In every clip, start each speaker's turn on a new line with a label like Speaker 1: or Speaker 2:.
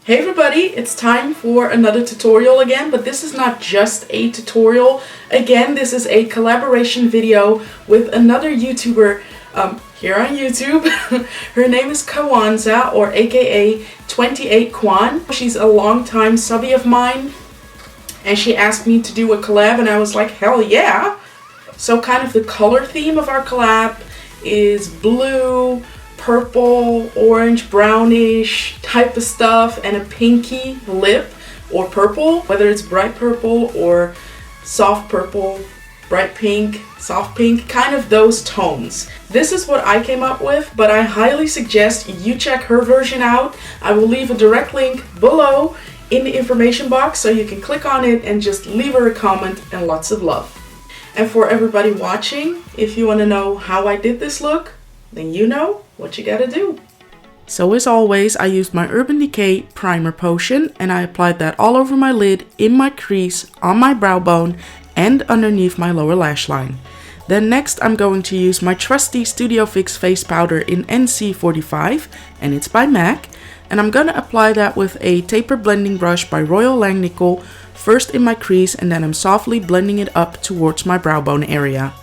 Speaker 1: Hey everybody, it's time for another tutorial again, but this is not just a tutorial. Again, this is a collaboration video with another YouTuber here on YouTube. Her name is Kwanza, or aka 28 Kwan. She's a longtime subbie of mine, and she asked me to do a collab, and I was like, hell yeah! So kind of the color theme of our collab is blue, purple, orange, brownish type of stuff, and a pinky lip or purple, whether it's bright purple or soft purple, bright pink, soft pink, kind of those tones. This is what I came up with, but I highly suggest you check her version out. I will leave a direct link below in the information box so you can click on it and just leave her a comment, and lots of love. And for everybody watching, if you want to know how I did this look, then you know what you gotta do. So as always, I used my Urban Decay primer potion, and I applied that all over my lid, in my crease, on my brow bone, and underneath my lower lash line. Then next I'm going to use my trusty Studio Fix face powder in NC45, and it's by M.A.C, and I'm gonna apply that with a taper blending brush by Royal Langnickel, first in my crease, and then I'm softly blending it up towards my brow bone area.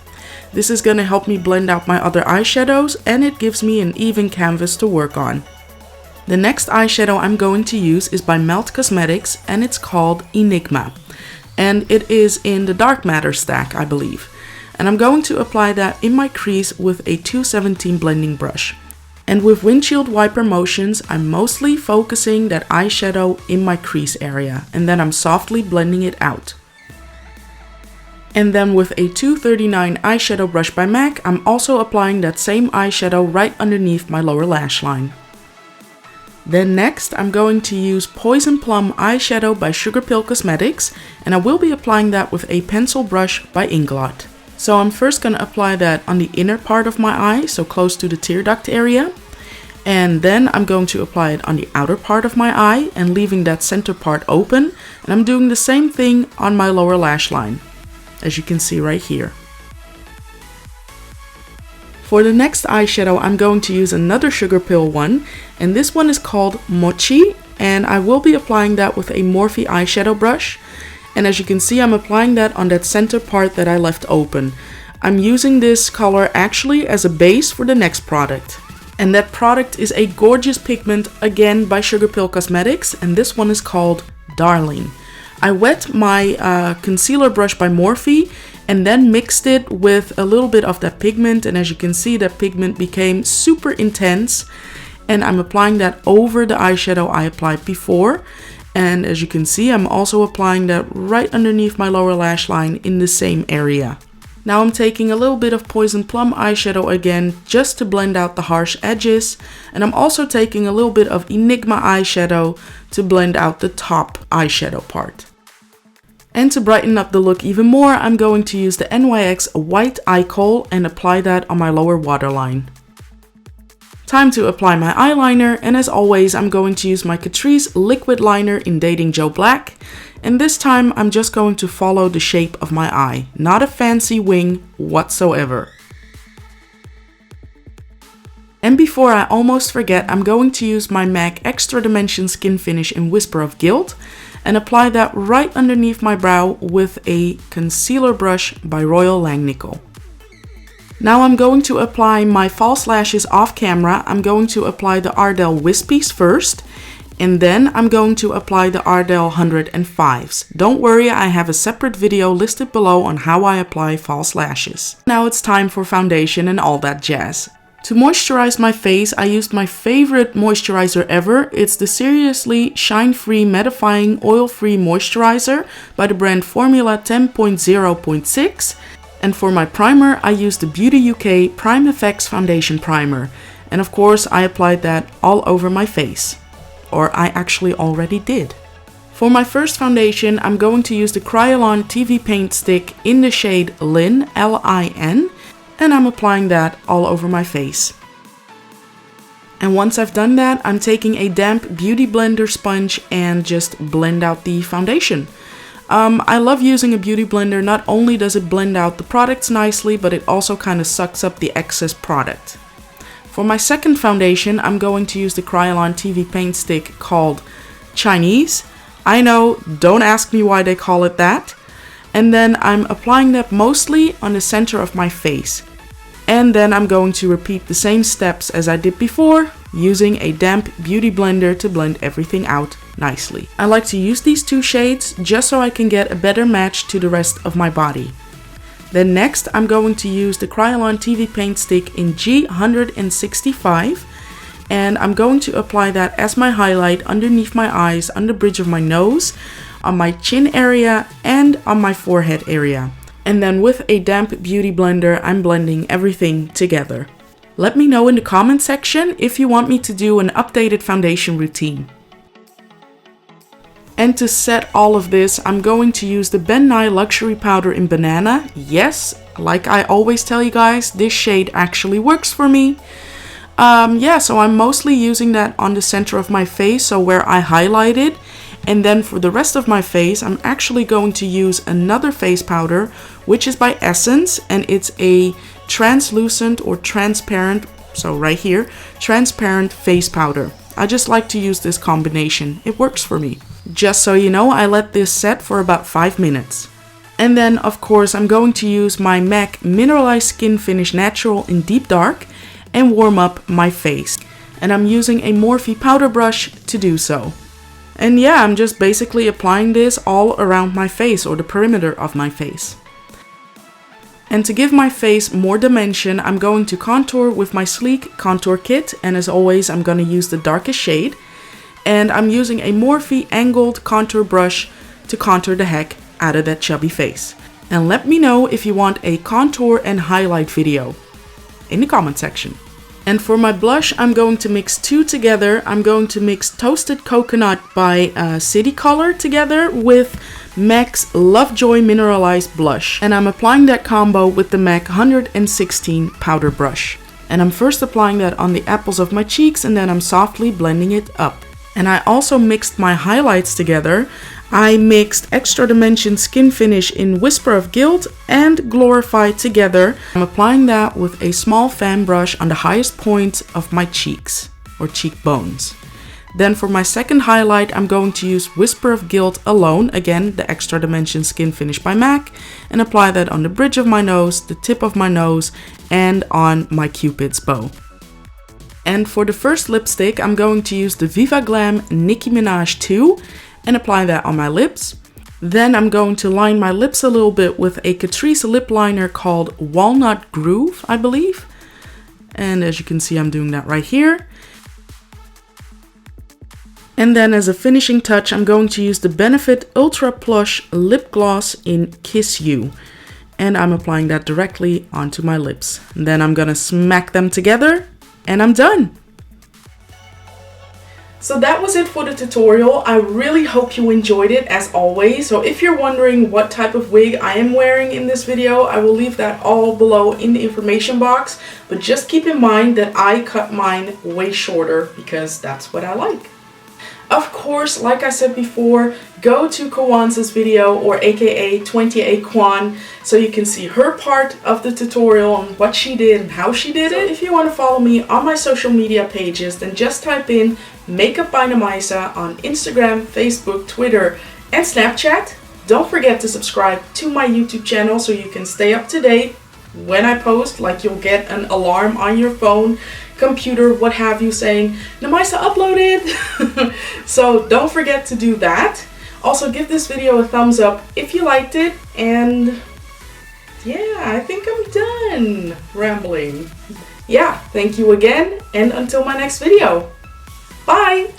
Speaker 1: This is going to help me blend out my other eyeshadows, and it gives me an even canvas to work on. The next eyeshadow I'm going to use is by Melt Cosmetics, and it's called Enigma. And it is in the Dark Matter stack, I believe. And I'm going to apply that in my crease with a 217 blending brush. And with windshield wiper motions, I'm mostly focusing that eyeshadow in my crease area, and then I'm softly blending it out. And then with a 239 eyeshadow brush by M.A.C, I'm also applying that same eyeshadow right underneath my lower lash line. Then next, I'm going to use Poison Plum eyeshadow by Sugarpill Cosmetics, and I will be applying that with a pencil brush by Inglot. So I'm first going to apply that on the inner part of my eye, so close to the tear duct area. And then I'm going to apply it on the outer part of my eye and leaving that center part open. And I'm doing the same thing on my lower lash line, as you can see right here. For the next eyeshadow, I'm going to use another Sugarpill one, and this one is called Mochi, and I will be applying that with a Morphe eyeshadow brush. And as you can see, I'm applying that on that center part that I left open. I'm using this color actually as a base for the next product. And that product is a gorgeous pigment, again by Sugarpill Cosmetics, and this one is called Darling. I wet my concealer brush by Morphe and then mixed it with a little bit of that pigment, and as you can see, that pigment became super intense, and I'm applying that over the eyeshadow I applied before. And as you can see, I'm also applying that right underneath my lower lash line in the same area. Now I'm taking a little bit of Poison Plum eyeshadow again, just to blend out the harsh edges. And I'm also taking a little bit of Enigma eyeshadow to blend out the top eyeshadow part. And to brighten up the look even more, I'm going to use the NYX White Eyekohl and apply that on my lower waterline. Time to apply my eyeliner, and as always, I'm going to use my Catrice liquid liner in Dating Joe Black. And this time I'm just going to follow the shape of my eye, not a fancy wing whatsoever. And before I almost forget, I'm going to use my M.A.C Extra Dimension Skin Finish in Whisper of Gilt and apply that right underneath my brow with a concealer brush by Royal Langnickel. Now I'm going to apply my false lashes off camera. I'm going to apply the Ardell Wispies first, and then I'm going to apply the Ardell 105s. Don't worry, I have a separate video listed below on how I apply false lashes. Now it's time for foundation and all that jazz. To moisturize my face, I used my favorite moisturizer ever. It's the Seriously Shine-Free Mattifying Oil-Free Moisturizer by the brand Formula 10.0.6. And for my primer, I used the BeautyUK Prime FX Foundation Primer. And of course, I applied that all over my face. Or I actually already did. For my first foundation, I'm going to use the Kryolan TV Paint Stick in the shade Lin, L-I-N. And I'm applying that all over my face. And once I've done that, I'm taking a damp beauty blender sponge and just blend out the foundation. I love using a beauty blender. Not only does it blend out the products nicely, but it also kind of sucks up the excess product. For my second foundation, I'm going to use the Kryolan TV Paint Stick called Chinese. I know, don't ask me why they call it that. And then I'm applying that mostly on the center of my face. And then I'm going to repeat the same steps as I did before, using a damp beauty blender to blend everything out nicely. I like to use these two shades just so I can get a better match to the rest of my body. Then next I'm going to use the Kryolan TV Paint Stick in G165, and I'm going to apply that as my highlight underneath my eyes, on the bridge of my nose, on my chin area, and on my forehead area. And then with a damp beauty blender, I'm blending everything together. Let me know in the comment section if you want me to do an updated foundation routine. And to set all of this, I'm going to use the Ben Nye Luxury Powder in Banana. Yes, like I always tell you guys, this shade actually works for me. Yeah, so I'm mostly using that on the center of my face, so where I highlighted. And then for the rest of my face, I'm actually going to use another face powder, which is by Essence, and it's a translucent or transparent, so right here, transparent face powder. I just like to use this combination. It works for me. Just so you know, I let this set for about 5 minutes. And then, of course, I'm going to use my M.A.C Mineralized Skin Finish Natural in Deep Dark and warm up my face. And I'm using a Morphe powder brush to do so. And yeah, I'm just basically applying this all around my face, or the perimeter of my face. And to give my face more dimension, I'm going to contour with my Sleek Contour Kit. And as always, I'm going to use the darkest shade. And I'm using a Morphe angled contour brush to contour the heck out of that chubby face. And let me know if you want a contour and highlight video in the comment section. And for my blush, I'm going to mix two together. I'm going to mix Toasted Coconut by City Color together with M.A.C's Lovejoy Mineralized Blush. And I'm applying that combo with the M.A.C 116 powder brush. And I'm first applying that on the apples of my cheeks, and then I'm softly blending it up. And I also mixed my highlights together. I mixed Extra Dimension Skin Finish in Whisper of Gilt and Glorify together. I'm applying that with a small fan brush on the highest point of my cheeks, or cheekbones. Then for my second highlight, I'm going to use Whisper of Gilt alone, again the Extra Dimension Skin Finish by M.A.C, and apply that on the bridge of my nose, the tip of my nose, and on my Cupid's bow. And for the first lipstick, I'm going to use the Viva Glam Nicki Minaj 2 and apply that on my lips. Then I'm going to line my lips a little bit with a Catrice lip liner called Walnut Groove, I believe. And as you can see, I'm doing that right here. And then as a finishing touch, I'm going to use the Benefit Ultra Plush Lip Gloss in Kiss You. And I'm applying that directly onto my lips. And then I'm gonna smack them together. And I'm done. So that was it for the tutorial. I really hope you enjoyed it as always. So if you're wondering what type of wig I am wearing in this video, I will leave that all below in the information box. But just keep in mind that I cut mine way shorter because that's what I like. Of course, like I said before, go to Kwan's video, or aka 28 Kwan, so you can see her part of the tutorial and what she did and how she did it. If you want to follow me on my social media pages, then just type in Makeup by Namaisa on Instagram, Facebook, Twitter, and Snapchat. Don't forget to subscribe to my YouTube channel so you can stay up to date when I post, like you'll get an alarm on your phone, computer, what have you, saying Namaisa uploaded. So don't forget to do that. Also give this video a thumbs up if you liked it, and yeah, I think I'm done rambling. Yeah, thank you again, and until my next video. Bye!